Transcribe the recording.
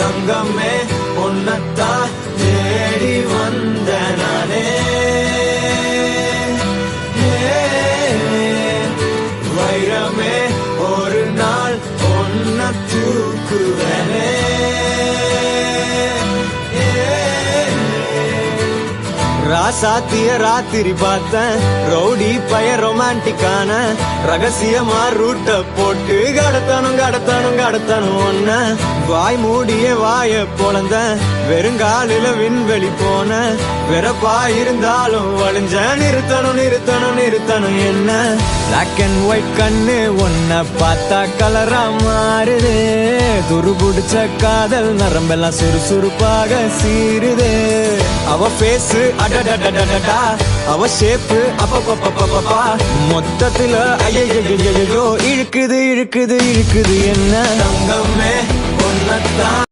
தங்கமே உன்னத்தான் தேடி வந்த நானே வைரமே ஒரு நாள் ஒன்ன தூக்குவனே ராசாத்திய ராத்திரி பார்த்தேன் ரவுடி பய ரொமான்டிக்கான ரகசியமா ரூட்ட போட்டு கடத்தணும் ஒன்ன வாய் மூடிய வாய பொழந்த வெறுங்காலில விண்வெளி போன வெறப்பா இருந்தாலும் வழிஞ்ச நிறுத்தணும் என்ன பிளாக் அண்ட் ஒயிட் கண்ணு ஒன்ன பார்த்தா கலரா மாறுது துருபுடிச்ச காதல் நரம்பெல்லாம் சுறுசுறுப்பாக சீருது அவ பேசு அடடடடடா அவ ஷேப்பு அப்பப்பப்பப்பப்பா மொத்தத்துல ஐயோ இழுக்குது என்ன தங்கமே ஒன்னத்தான்